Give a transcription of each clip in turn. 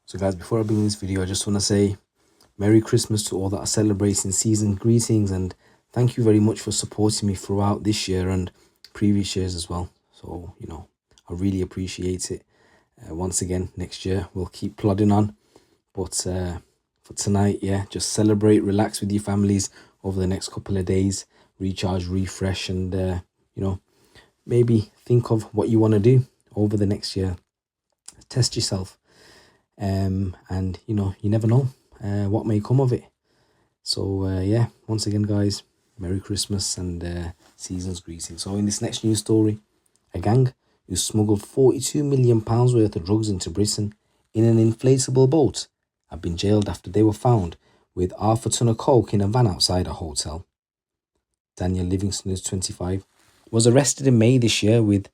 So guys, before I begin this video, I just want to say Merry Christmas to all that are celebrating season greetings, and thank you very much for supporting me throughout this year and previous years as well. So, I really appreciate it. Once again, next year we'll keep plodding on. But for tonight, yeah, just celebrate, relax with your families over the next couple of days, recharge, refresh, and, maybe think of what you want to do over the next year. Test yourself. And you never know what may come of it. So yeah, once again guys, Merry Christmas and season's greetings. So in this next news story, a gang who smuggled £42 million worth of drugs into Britain in an inflatable boat have been jailed after they were found with half a tonne of coke in a van outside a hotel. Daniel Livingstone, is 25, was arrested in May this year with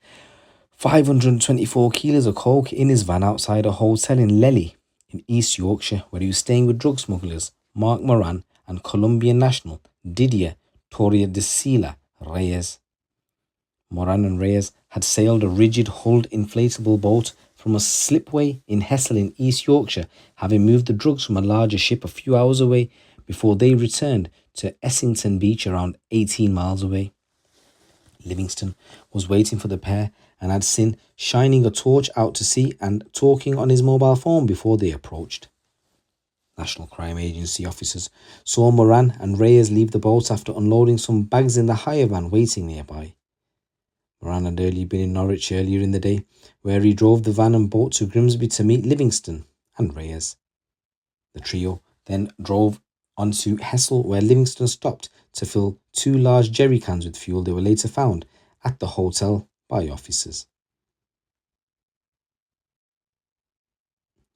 524 kilos of coke in his van outside a hotel in Lely in East Yorkshire, where he was staying with drug smugglers Mark Moran and Colombian national Didier Torredesila Reyes. Moran and Reyes had sailed a rigid-hulled inflatable boat from a slipway in Hessel in East Yorkshire, having moved the drugs from a larger ship a few hours away before they returned to Easington beach around 18 miles away. Livingstone was waiting for the pair and had seen shining a torch out to sea and talking on his mobile phone before they approached. National Crime Agency officers saw Moran and Reyes leave the boat after unloading some bags in the hire van waiting nearby. Moran had been in Norwich earlier in the day, where he drove the van and boat to Grimsby to meet Livingstone and Reyes. The trio then drove onto Hessel, where Livingstone stopped to fill 2 large jerry cans with fuel. They were later found at the hotel by officers.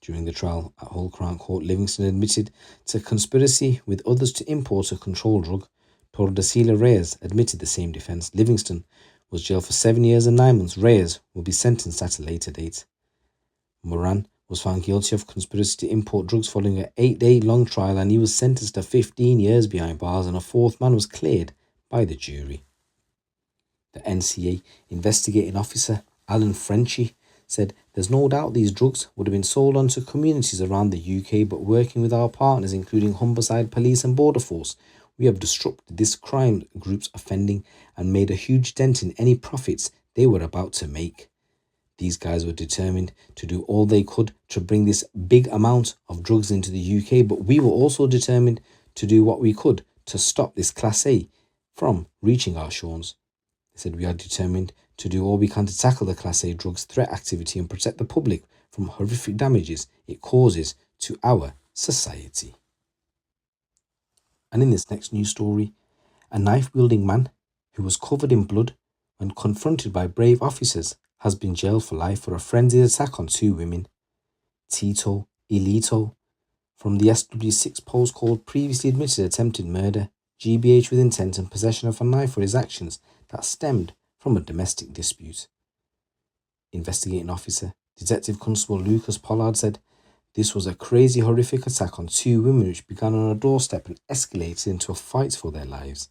During the trial at Hull Crown Court, Livingstone admitted to conspiracy with others to import a controlled drug. Torredesila Reyes admitted the same defence. Livingstone was jailed for 7 years and 9 months. Reyes will be sentenced at a later date. Moran was found guilty of conspiracy to import drugs following an 8-day-long trial, and he was sentenced to 15 years behind bars, and a 4th man was cleared by the jury. The NCA investigating officer Alan Frenchy said, "There's no doubt these drugs would have been sold on to communities around the UK, but working with our partners, including Humberside Police and Border Force, we have disrupted this crime group's offending and made a huge dent in any profits they were about to make. These guys were determined to do all they could to bring this big amount of drugs into the UK, but we were also determined to do what we could to stop this Class A from reaching our shores." They said, "We are determined to do all we can to tackle the Class A drugs threat activity and protect the public from horrific damages it causes to our society." And in this next news story, a knife-wielding man who was covered in blood when confronted by brave officers has been jailed for life for a frenzied attack on 2 women. Tito Elito from the SW6 postcode previously admitted attempted murder, GBH with intent, and possession of a knife for his actions that stemmed from a domestic dispute. Investigating officer Detective Constable Lucas Pollard said, "This was a crazy, horrific attack on 2 women which began on a doorstep and escalated into a fight for their lives.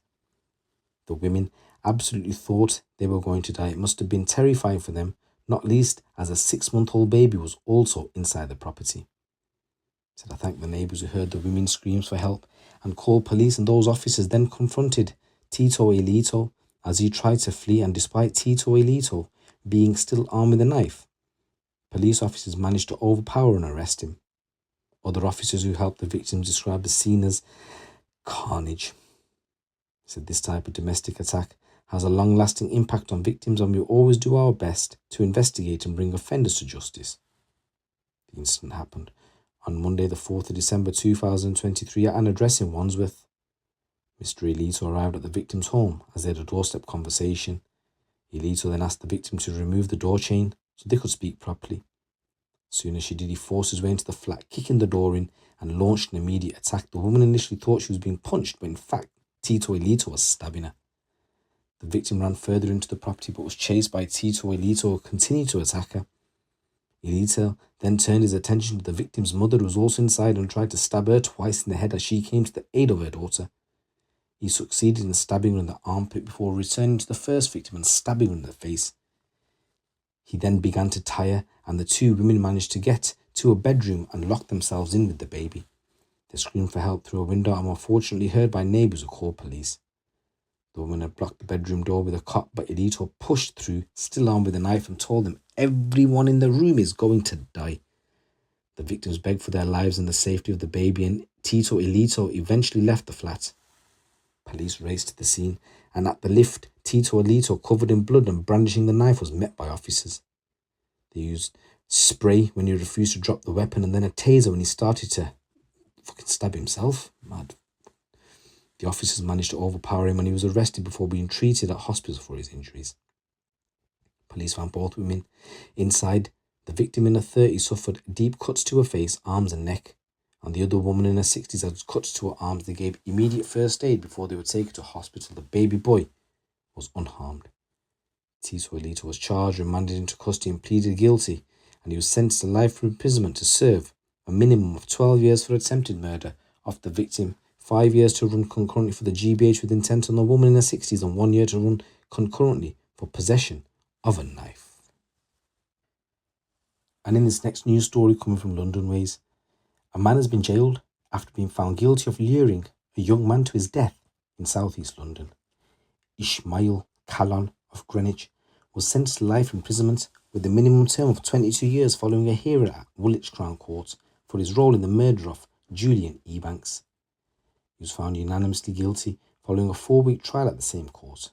The women absolutely thought they were going to die. It must have been terrifying for them, not least as a 6-month-old baby was also inside the property." He said, "I thank the neighbours who heard the women's screams for help and called police, and those officers then confronted Tito Elito as he tried to flee, and despite Tito Elito being still armed with a knife, police officers managed to overpower and arrest him. Other officers who helped the victims described the scene as carnage." He said, "This type of domestic attack has a long-lasting impact on victims, and we always do our best to investigate and bring offenders to justice." The incident happened on Monday, the 4th of December 2023, at an address in Wandsworth. Mr. Elito arrived at the victim's home as they had a doorstep conversation. Elito then asked the victim to remove the door chain so they could speak properly. As soon as she did, he forced his way into the flat, kicking the door in, and launched an immediate attack. The woman initially thought she was being punched, but in fact, Tito Elito was stabbing her. The victim ran further into the property but was chased by Tito Elito, who continued to attack her. Elito then turned his attention to the victim's mother, who was also inside, and tried to stab her twice in the head as she came to the aid of her daughter. He succeeded in stabbing her in the armpit before returning to the first victim and stabbing her in the face. He then began to tie her, and the 2 women managed to get to a bedroom and locked themselves in with the baby. They screamed for help through a window and were fortunately heard by neighbours who called police. The woman had blocked the bedroom door with a cot, but Elito pushed through, still armed with a knife, and told them everyone in the room is going to die. The victims begged for their lives and the safety of the baby, and Tito Elito eventually left the flat. Police raced to the scene, and at the lift, Tito Elito, covered in blood and brandishing the knife, was met by officers. They used spray when he refused to drop the weapon, and then a taser when he started to fucking stab himself. Mad. The officers managed to overpower him, and he was arrested before being treated at hospital for his injuries. Police found both women inside. The victim in her 30s suffered deep cuts to her face, arms and neck, and the other woman in her 60s had cuts to her arms. They gave immediate first aid before they were taken to hospital. The baby boy was unharmed. Tito Elito was charged, remanded into custody and pleaded guilty, and he was sentenced to life imprisonment to serve a minimum of 12 years for attempted murder of the victim, 5 years to run concurrently for the GBH with intent on the woman in her 60s, and 1 year to run concurrently for possession of a knife. And in this next news story coming from London Ways, a man has been jailed after being found guilty of luring a young man to his death in southeast London. Ismail Kallon of Greenwich was sentenced to life imprisonment with a minimum term of 22 years following a hearing at Woolwich Crown Court for his role in the murder of Julian Ebanks. He was found unanimously guilty following a 4-week trial at the same court.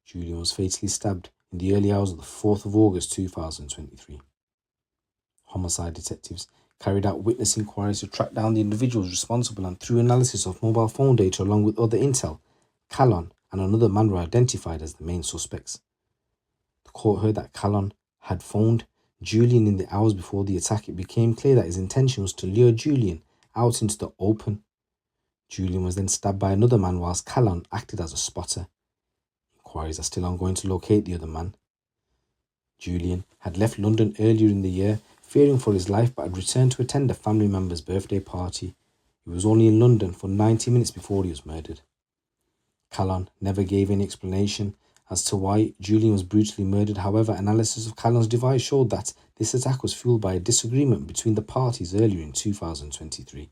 Julian was fatally stabbed in the early hours of the 4th of August 2023. Homicide detectives carried out witness inquiries to track down the individuals responsible, and through analysis of mobile phone data along with other intel, Kallon and another man were identified as the main suspects. The court heard that Kallon had phoned Julian in the hours before the attack. It became clear that his intention was to lure Julian out into the open. Julian was then stabbed by another man whilst Kallon acted as a spotter. Inquiries are still ongoing to locate the other man. Julian had left London earlier in the year, fearing for his life, but had returned to attend a family member's birthday party. He was only in London for 90 minutes before he was murdered. Kallon never gave any explanation as to why Julian was brutally murdered. However, analysis of Kallon's device showed that this attack was fueled by a disagreement between the parties earlier in 2023.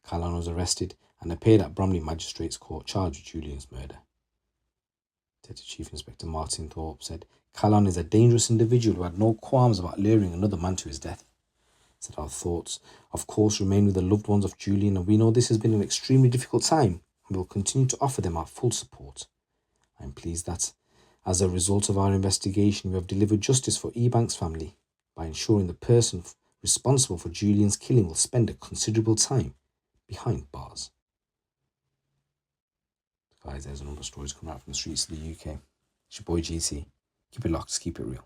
Kallon was arrested and appeared at Bromley Magistrates Court charged with Julian's murder. Deputy Chief Inspector Martin Thorpe said, "Kallon is a dangerous individual who had no qualms about luring another man to his death." He said, "Our thoughts, of course, remain with the loved ones of Julian, and we know this has been an extremely difficult time, and we will continue to offer them our full support. I am pleased that, as a result of our investigation, we have delivered justice for Ebanks' family by ensuring the person responsible for Julian's killing will spend a considerable time behind bars." Guys, there's a number of stories coming out from the streets of the UK. It's your boy GT. Keep it locked, keep it real.